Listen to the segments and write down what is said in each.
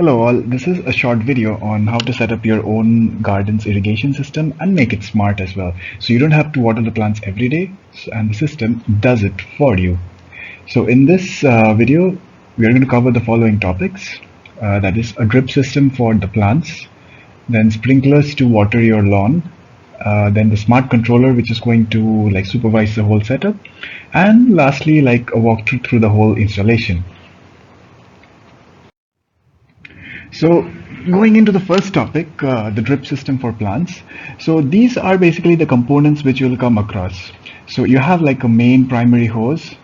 Hello all, this is a short video on how to set up your own garden's irrigation system and make it smart as well. So you don't have to water the plants every day and the system does it for you. So in this video, we are going to cover the following topics. That is a drip system for the plants, then sprinklers to water your lawn, then the smart controller which is going to supervise the whole setup, and lastly a walkthrough through the whole installation. So going into the first topic, the drip system for plants. So these are basically the components which you'll come across. So you have like a main primary hose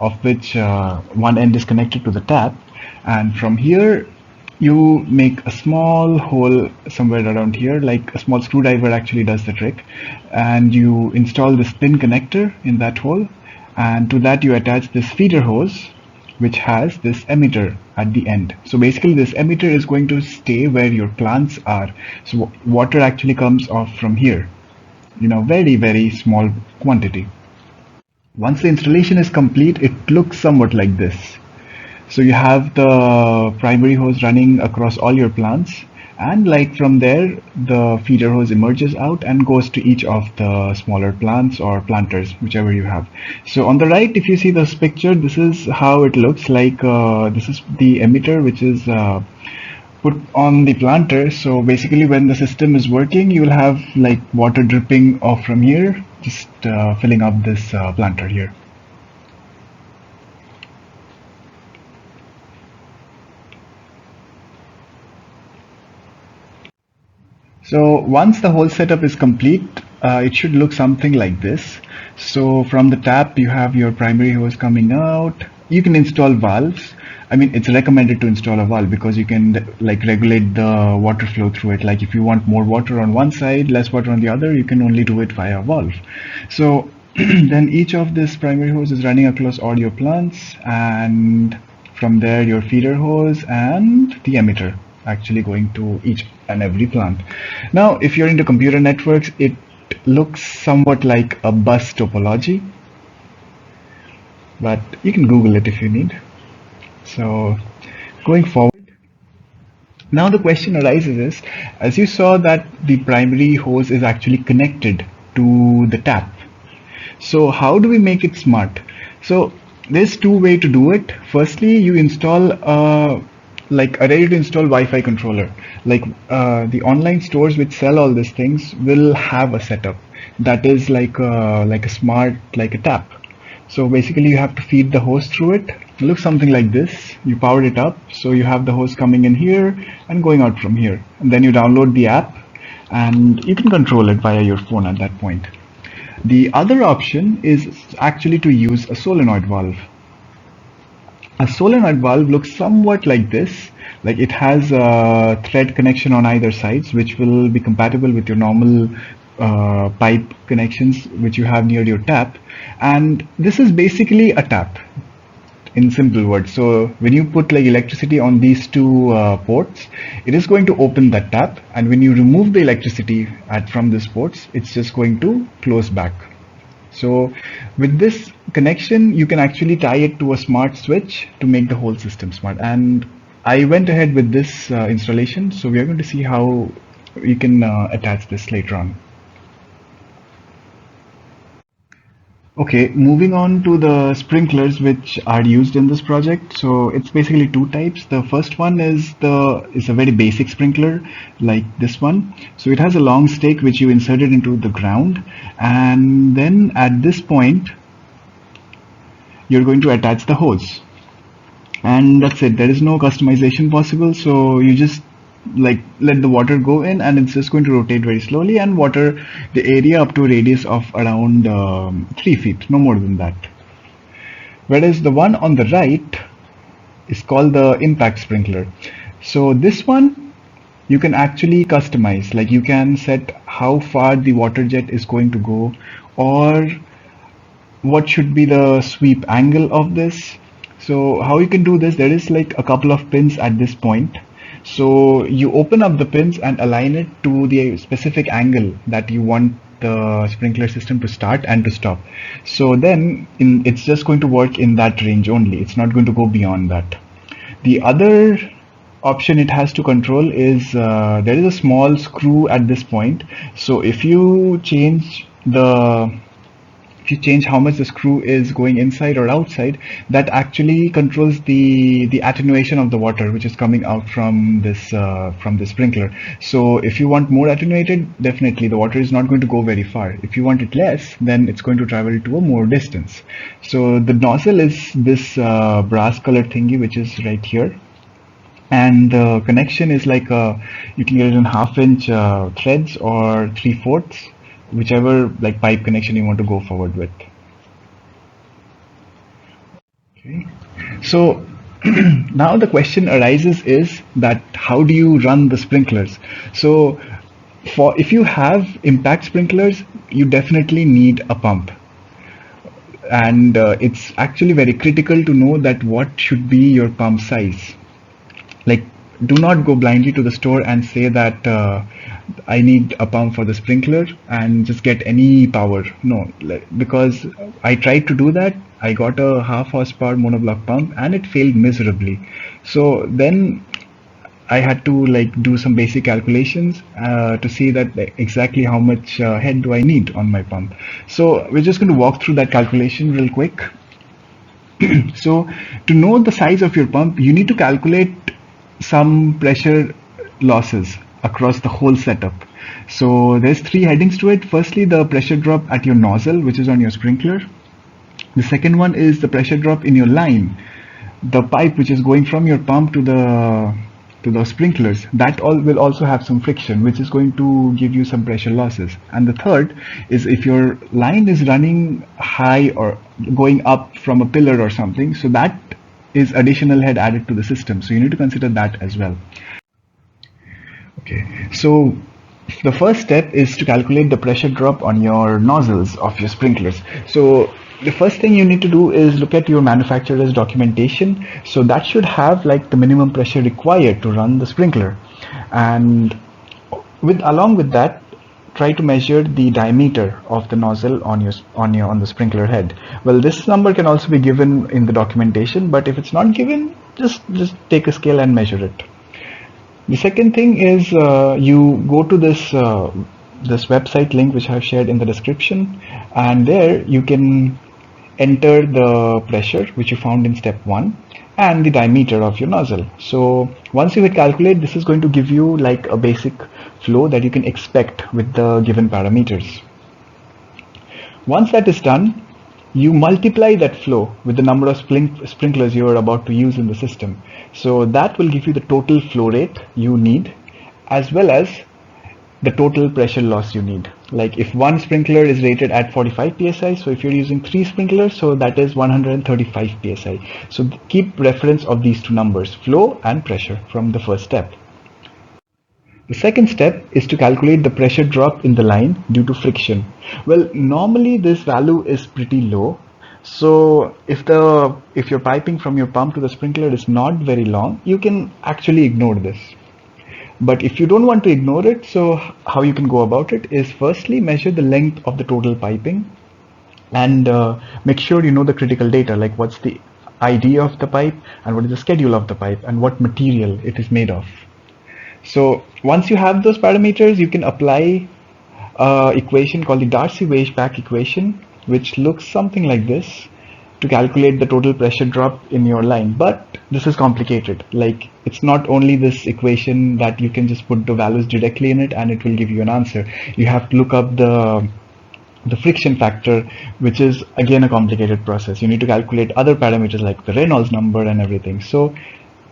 of which one end is connected to the tap, and from here you make a small hole somewhere around here, like a small screwdriver actually does the trick, and you install this pin connector in that hole, and to that you attach this feeder hose which has this emitter at the end. So basically this emitter is going to stay where your plants are. So water actually comes off from here, very small quantity. Once the installation is complete, it looks somewhat like this. So you have the primary hose running across all your plants, and from there the feeder hose emerges out and goes to each of the smaller plants or planters, whichever you have. So on the right, if you see this picture, this is how it looks like. This is the emitter which is put on the planter. So basically when the system is working, you will have water dripping off from here, just filling up this planter here. So once the whole setup is complete, it should look something like this. So from the tap, you have your primary hose coming out. You can install valves. I mean, it's recommended to install a valve because you can regulate the water flow through it. Like if you want more water on one side, less water on the other, you can only do it via valve. So then each of this primary hose is running across all your plants, and from there your feeder hose and the emitter actually going to each and every plant. Now if you're into computer networks, it looks somewhat like a bus topology, but you can Google it if you need. So going forward, now the question arises is, as you saw that the primary hose is actually connected to the tap, so how do we make it smart? So there's two ways to do it. Firstly, you install a ready to install Wi-Fi controller. The online stores which sell all these things will have a setup that is like a smart, like a tap. So basically you have to feed the hose through it. It looks something like this. You power it up, so you have the hose coming in here and going out from here, and then you download the app and you can control it via your phone at that point. The other option is actually to use a solenoid valve. A solenoid valve looks somewhat like this. Like it has a thread connection on either sides, which will be compatible with your normal pipe connections which you have near your tap. And this is basically a tap in simple words. So when you put electricity on these two ports, it is going to open that tap, and when you remove the electricity from these ports, it's just going to close back. So with this connection, you can actually tie it to a smart switch to make the whole system smart. And I went ahead with this installation, so we are going to see how you can attach this later on. Okay, moving on to the sprinklers which are used in this project. So it's basically two types. The first one is a very basic sprinkler like this one. So it has a long stick which you inserted into the ground, and then at this point you're going to attach the hose, and that's it. There is no customization possible. So you just let the water go in, and it's just going to rotate very slowly and water the area up to a radius of around 3 feet, no more than that. Whereas the one on the right is called the impact sprinkler. So this one you can actually customize. You can set how far the water jet is going to go, or what should be the sweep angle of this. So how you can do this, there is a couple of pins at this point. So you open up the pins and align it to the specific angle that you want the sprinkler system to start and to stop. So then it's just going to work in that range only. It's not going to go beyond that. The other option it has to control is there is a small screw at this point. So if you change how much the screw is going inside or outside, that actually controls the attenuation of the water which is coming out from the sprinkler. So if you want more attenuated, definitely the water is not going to go very far. If you want it less, then it's going to travel to a more distance. So the nozzle is this brass colored thingy which is right here, and the connection is like you can get it in half-inch threads or 3/4, whichever like pipe connection you want to go forward with. Okay. So now the question arises is that how do you run the sprinklers? So if you have impact sprinklers, you definitely need a pump, and it's actually very critical to know that what should be your pump size. Like, do not go blindly to the store and say that I need a pump for the sprinkler and just get any power. No, because I tried to do that. I got a 1/2 horsepower monoblock pump and it failed miserably. So then I had to like do some basic calculations to see that exactly how much head do I need on my pump. So we're just going to walk through that calculation real quick. So to know the size of your pump, you need to calculate some pressure losses across the whole setup. So there's 3 headings to it. Firstly, the pressure drop at your nozzle, which is on your sprinkler. The second one is the pressure drop in your line, the pipe which is going from your pump to the sprinklers. That all will also have some friction, which is going to give you some pressure losses. And the third is if your line is running high or going up from a pillar or something, so that is additional head added to the system. So you need to consider that as well. Okay, so the first step is to calculate the pressure drop on your nozzles of your sprinklers. So the first thing you need to do is look at your manufacturer's documentation. So that should have like the minimum pressure required to run the sprinkler, and along with that, try to measure the diameter of the nozzle on the sprinkler head. Well, this number can also be given in the documentation, but if it's not given, just take a scale and measure it. The second thing is you go to this website link which I have shared in the description, and there you can enter the pressure which you found in step 1 and the diameter of your nozzle. So once you hit calculate, this is going to give you like a basic flow that you can expect with the given parameters. Once that is done, you multiply that flow with the number of sprinklers you are about to use in the system. So that will give you the total flow rate you need, as well as the total pressure loss you need. Like if one sprinkler is rated at 45 psi, so if you're using 3 sprinklers, so that is 135 psi. So keep reference of these two numbers, flow and pressure, from the first step. The second step is to calculate the pressure drop in the line due to friction. Well, normally this value is pretty low. So if your piping from your pump to the sprinkler is not very long, you can actually ignore this. But if you don't want to ignore it, so how you can go about it is firstly measure the length of the total piping, and make sure you know the critical data, like what's the ID of the pipe and what is the schedule of the pipe and what material it is made of. So once you have those parameters, you can apply an equation called the Darcy-Weisbach equation, which looks something like this, to calculate the total pressure drop in your line. But this is complicated. Like, it's not only this equation that you can just put the values directly in it and it will give you an answer. You have to look up the friction factor, which is again a complicated process. You need to calculate other parameters like the Reynolds number and everything. So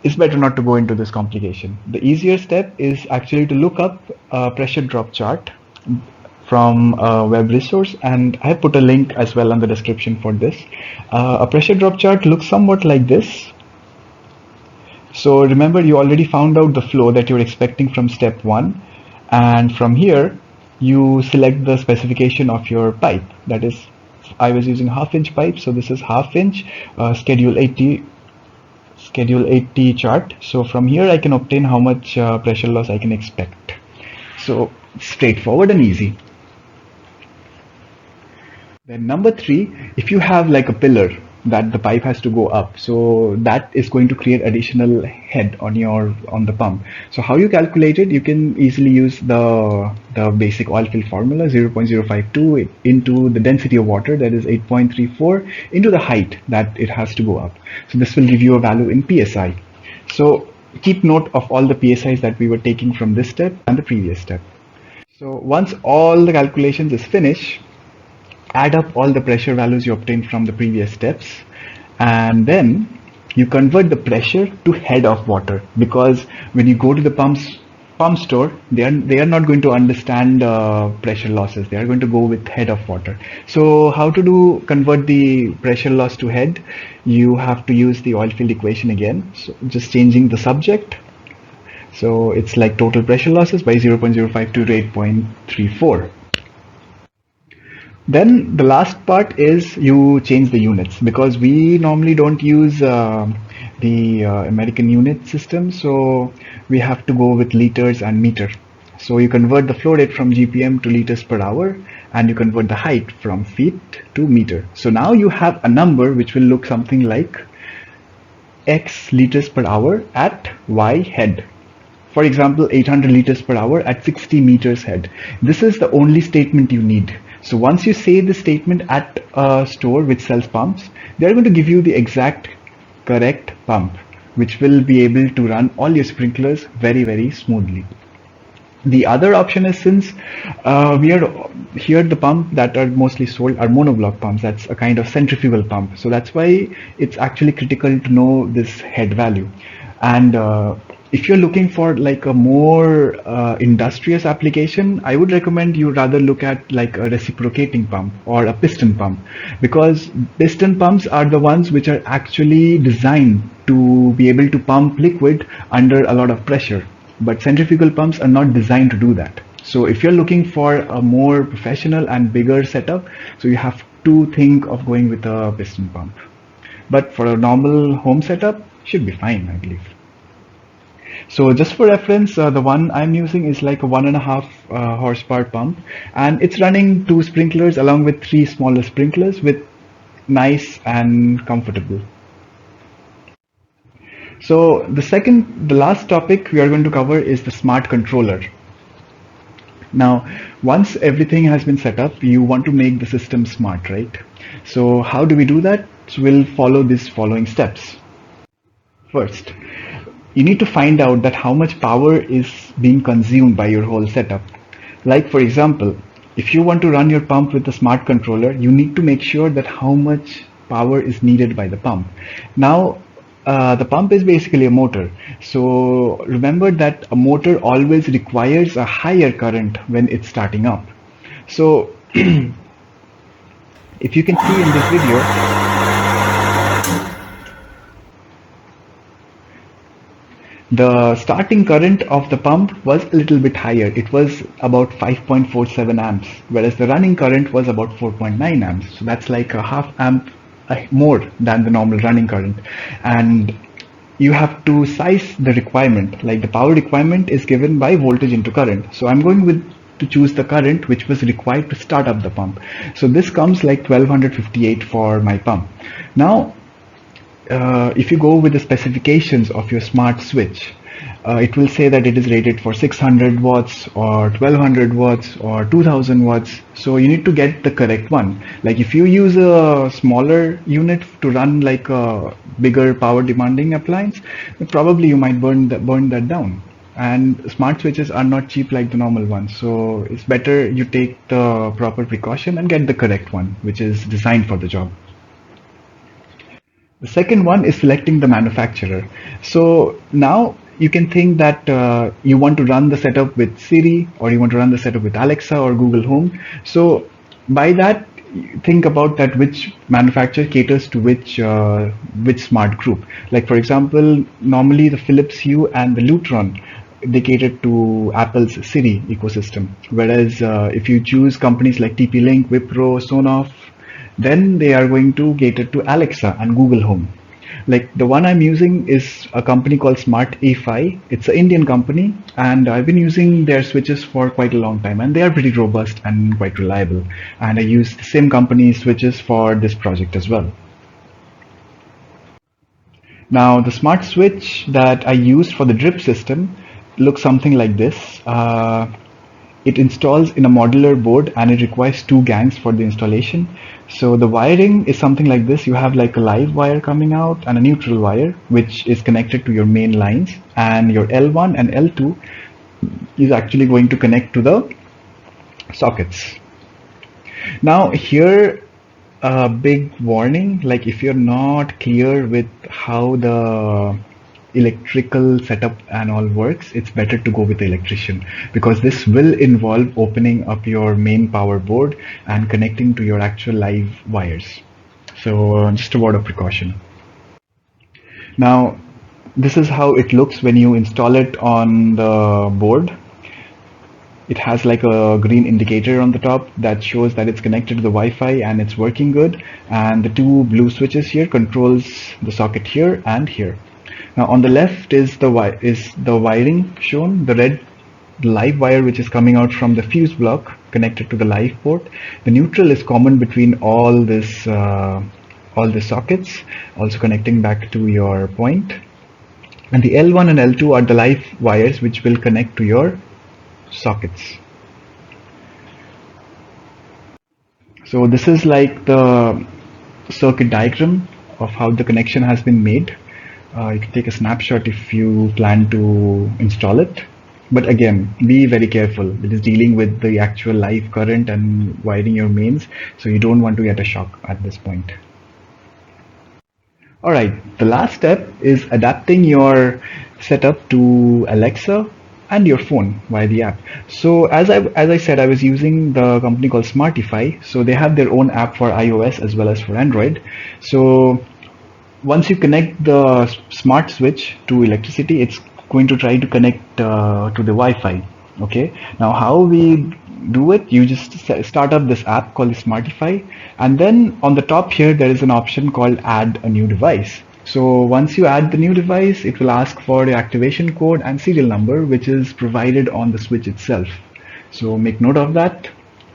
it's better not to go into this complication. The easier step is actually to look up a pressure drop chart from a web resource, and I put a link as well on the description for this. A pressure drop chart looks somewhat like this. So remember, you already found out the flow that you're expecting from step 1, and from here you select the specification of your pipe. That is, I was using 1/2 inch pipe, so this is 1/2 inch schedule 80 chart. So from here I can obtain how much pressure loss I can expect. So straightforward and easy. Then number 3, if you have like a pillar, that the pipe has to go up. So that is going to create additional head on the pump. So how you calculate it? You can easily use the basic oil fill formula, 0.052 into the density of water, that is 8.34, into the height that it has to go up. So this will give you a value in psi. So keep note of all the psis that we were taking from this step and the previous step. So once all the calculations is finished, add up all the pressure values you obtained from the previous steps, and then you convert the pressure to head of water, because when you go to the pump store, they are not going to understand pressure losses. They are going to go with head of water. So how to convert the pressure loss to head? You have to use the oil field equation again. So just changing the subject. So it's like total pressure losses by 0.052 to 8.34. Then the last part is you change the units, because we normally don't use the American unit system, so we have to go with liters and meter. So you convert the flow rate from GPM to liters per hour, and you convert the height from feet to meter. So now you have a number which will look something like X liters per hour at Y head. For example, 800 liters per hour at 60 meters head. This is the only statement you need. So once you say the statement at a store which sells pumps, they're going to give you the exact correct pump, which will be able to run all your sprinklers very, very smoothly. The other option is, since we are here, the pump that are mostly sold are monoblock pumps. That's a kind of centrifugal pump. So that's why it's actually critical to know this head value. And if you're looking for like a more industrious application, I would recommend you rather look at like a reciprocating pump or a piston pump, because piston pumps are the ones which are actually designed to be able to pump liquid under a lot of pressure. But centrifugal pumps are not designed to do that. So if you're looking for a more professional and bigger setup, so you have to think of going with a piston pump. But for a normal home setup, should be fine, I believe. So just for reference, the one I'm using is like a 1.5 horsepower pump, and it's running 2 sprinklers along with 3 smaller sprinklers with nice and comfortable. So the last topic we are going to cover is the smart controller. Now, once everything has been set up, you want to make the system smart, right? So how do we do that? So we'll follow these following steps. First, you need to find out that how much power is being consumed by your whole setup. Like for example, if you want to run your pump with a smart controller, you need to make sure that how much power is needed by the pump. Now, the pump is basically a motor. So remember that a motor always requires a higher current when it's starting up. So if you can see in this video, the starting current of the pump was a little bit higher. It was about 5.47 amps, whereas the running current was about 4.9 amps. So that's like a half amp more than the normal running current. And you have to size the requirement, like the power requirement is given by voltage into current. So I'm going to choose the current which was required to start up the pump. So this comes like 1258 for my pump. Now, if you go with the specifications of your smart switch, it will say that it is rated for 600 watts or 1200 watts or 2000 watts. So you need to get the correct one. Like if you use a smaller unit to run like a bigger power demanding appliance, then probably you might burn that down. And smart switches are not cheap like the normal ones. So it's better you take the proper precaution and get the correct one, which is designed for the job. The second one is selecting the manufacturer. So now you can think that you want to run the setup with Siri, or you want to run the setup with Alexa or Google Home. So by that, think about that which manufacturer caters to which smart group. Like for example, normally the Philips Hue and the Lutron, they cater to Apple's Siri ecosystem. Whereas if you choose companies like TP-Link, Wipro, Sonoff, then they are going to cater to Alexa and Google Home. Like the one I'm using is a company called Smart A5. It's an Indian company, and I've been using their switches for quite a long time, and they are pretty robust and quite reliable. And I use the same company switches for this project as well. Now the smart switch that I used for the drip system looks something like this. It installs in a modular board and it requires two gangs for the installation. So the wiring is something like this. You have like a live wire coming out and a neutral wire which is connected to your main lines, and your L1 and L2 is actually going to connect to the sockets. Now here, a big warning, like if you're not clear with how the electrical setup and all works, it's better to go with the electrician, because this will involve opening up your main power board and connecting to your actual live wires. So just a word of precaution. Now this is how it looks when you install it on the board. It has like a green indicator on the top that shows that it's connected to the Wi-Fi and it's working good, and the two blue switches here controls the socket here and here. Now on the left is the wiring shown, the red live wire which is coming out from the fuse block connected to the live port. The neutral is common between all the sockets, also connecting back to your point. And the L1 and L2 are the live wires which will connect to your sockets. So this is like the circuit diagram of how the connection has been made. You can take a snapshot if you plan to install it. But again, be very careful. It is dealing with the actual live current and wiring your mains, so you don't want to get a shock at this point. Alright, the last step is adapting your setup to Alexa and your phone via the app. So as I said, I was using the company called Smartify. So they have their own app for iOS as well as for Android. So once you connect the smart switch to electricity, it's going to try to connect to the Wi-Fi. Okay, now how we do it, you just start up this app called Smartify, and then on the top here there is an option called add a new device. So once you add the new device, it will ask for the activation code and serial number which is provided on the switch itself. So make note of that,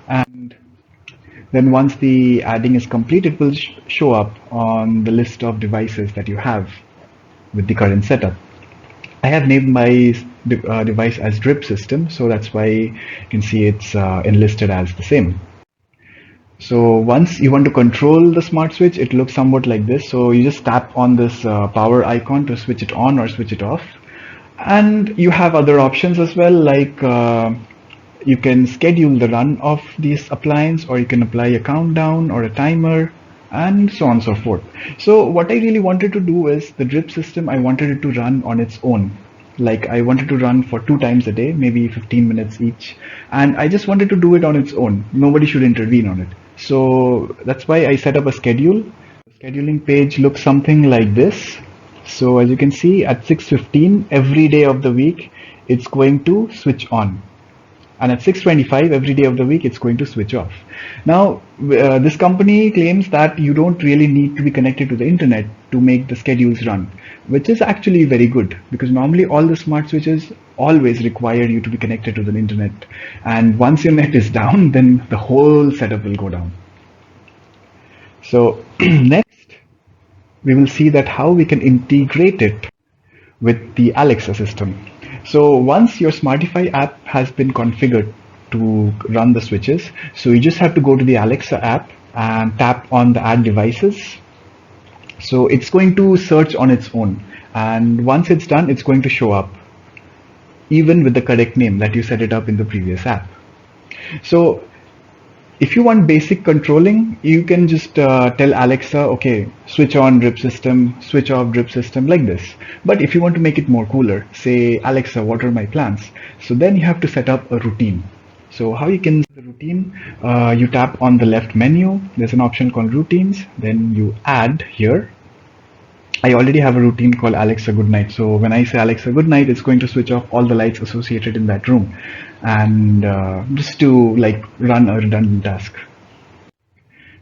and then once the adding is complete, it will show up on the list of devices that you have with the current setup. I have named my device as drip system, so that's why you can see it's enlisted as the same. So once you want to control the smart switch, it looks somewhat like this. So you just tap on this power icon to switch it on or switch it off, and you have other options as well, like you can schedule the run of this appliance, or you can apply a countdown or a timer, and so on and so forth. So what I really wanted to do is the drip system, I wanted it to run on its own. Like I wanted to run for 2 times a day, maybe 15 minutes each, and I just wanted to do it on its own. Nobody should intervene on it. So that's why I set up a schedule. The scheduling page looks something like this. So as you can see, at 6:15 every day of the week, it's going to switch on. And at 6:25 every day of the week, it's going to switch off. Now, this company claims that you don't really need to be connected to the internet to make the schedules run, which is actually very good, because normally all the smart switches always require you to be connected to the internet. And once your net is down, then the whole setup will go down. So next, we will see that how we can integrate it with the Alexa system. So once your Smartify app has been configured to run the switches, so you just have to go to the Alexa app and tap on the add devices. So it's going to search on its own, and once it's done, it's going to show up even with the correct name that you set it up in the previous app. So if you want basic controlling, you can just tell Alexa, okay, switch on drip system, switch off drip system, like this. But if you want to make it more cooler, say, Alexa, what are my plans? So then you have to set up a routine. So how you can set the routine, you tap on the left menu, there's an option called routines, then you add here. I already have a routine called Alexa Goodnight. So when I say Alexa Goodnight, it's going to switch off all the lights associated in that room, and just to like run a redundant task.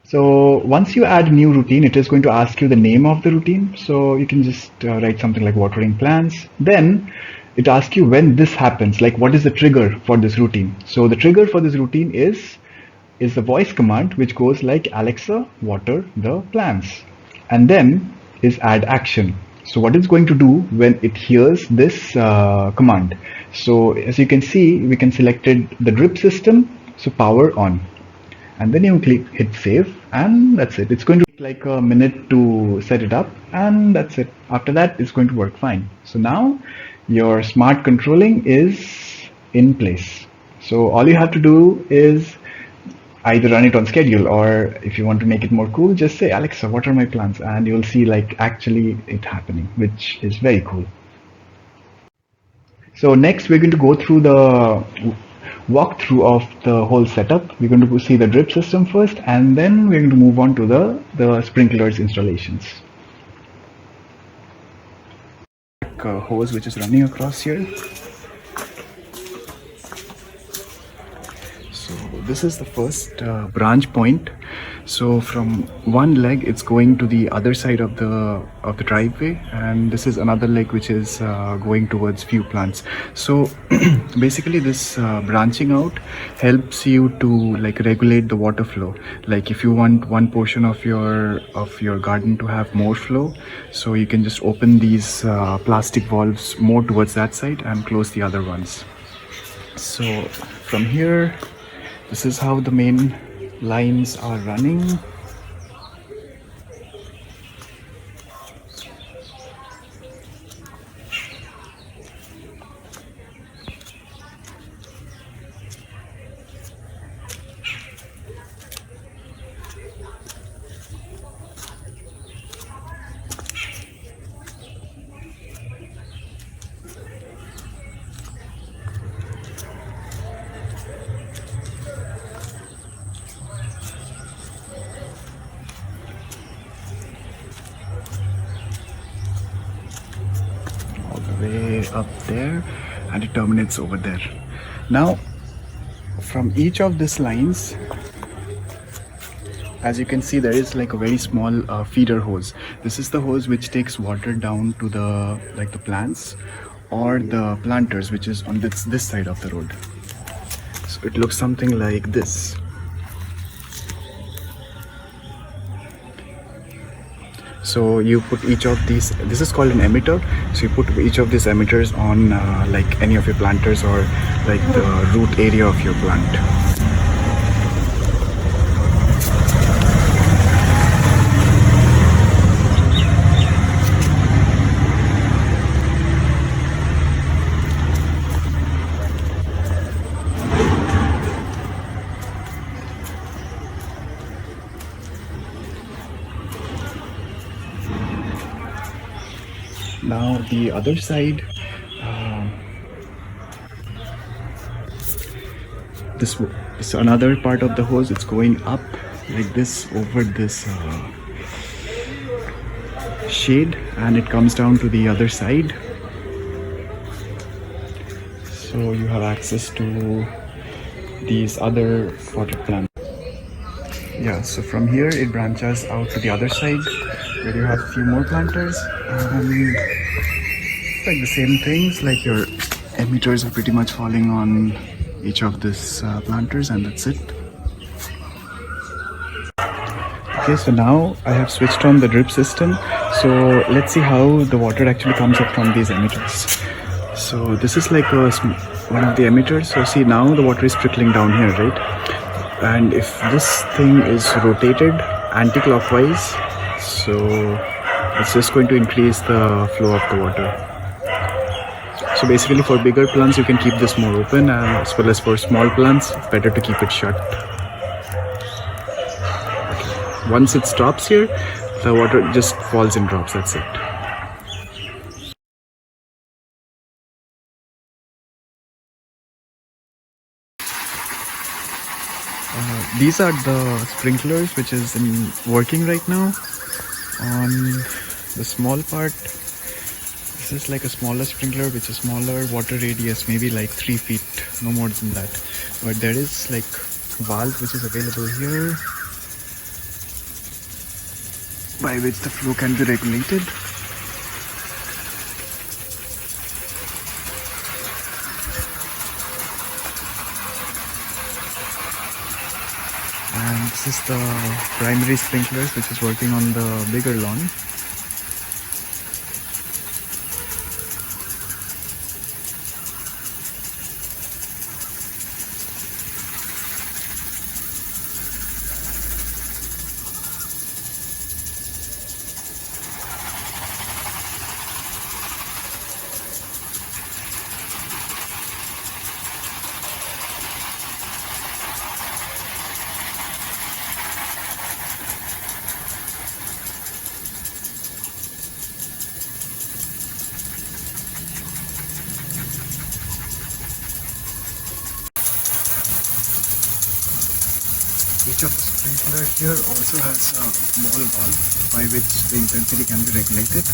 So once you add a new routine, it is going to ask you the name of the routine. So you can just write something like watering plants. Then it asks you when this happens, like what is the trigger for this routine. So the trigger for this routine is the voice command, which goes like Alexa, water the plants. And then is add action. So what it's going to do when it hears this command? So as you can see, we can selected the drip system, so power on, and then you hit save, and that's it. It's going to take like a minute to set it up, and that's it. After that, it's going to work fine. So now your smart controlling is in place. So all you have to do is either run it on schedule, or if you want to make it more cool, just say Alexa, what are my plans, and you'll see like actually it happening, which is very cool. So next we're going to go through the walkthrough of the whole setup. We're going to see the drip system first, and then we're going to move on to the sprinklers installations. Hose which is running across here. So this is the first branch point. So from one leg it's going to the other side of the driveway, and this is another leg which is going towards few plants. So basically this branching out helps you to like regulate the water flow. Like if you want one portion of your garden to have more flow, so you can just open these plastic valves more towards that side and close the other ones. So from here, this is how the main lines are running. All the way up there, and it terminates over there. Now from each of these lines, as you can see, there is like a very small feeder hose. This is the hose which takes water down to the plants or the planters, which is on this side of the road. So it looks something like this. So you put each of these, this is called an emitter, so you put each of these emitters on like any of your planters or like the root area of your plant. Now the other side, this is another part of the hose. It's going up like this over this shade, and it comes down to the other side. So you have access to these other potted plants. Yeah, so from here it branches out to the other side where you have a few more planters, and like the same things, like your emitters are pretty much falling on each of these planters, and that's it. Okay, so now I have switched on the drip system. So let's see how the water actually comes up from these emitters. So this is like one of the emitters. So see, now the water is trickling down here, right? And if this thing is rotated anti-clockwise, so it's just going to increase the flow of the water. So basically for bigger plants you can keep this more open, and as well as for small plants it's better to keep it shut. Okay. Once it stops here, the water just falls in drops, that's it. These are the sprinklers which is working right now. On the small part, this is like a smaller sprinkler which is smaller water radius, maybe like 3 feet, no more than that. But there is like valve which is available here by which the flow can be regulated. And this is the primary sprinklers which is working on the bigger lawn. Each of the sprinkler here also has a small valve by which the intensity can be regulated.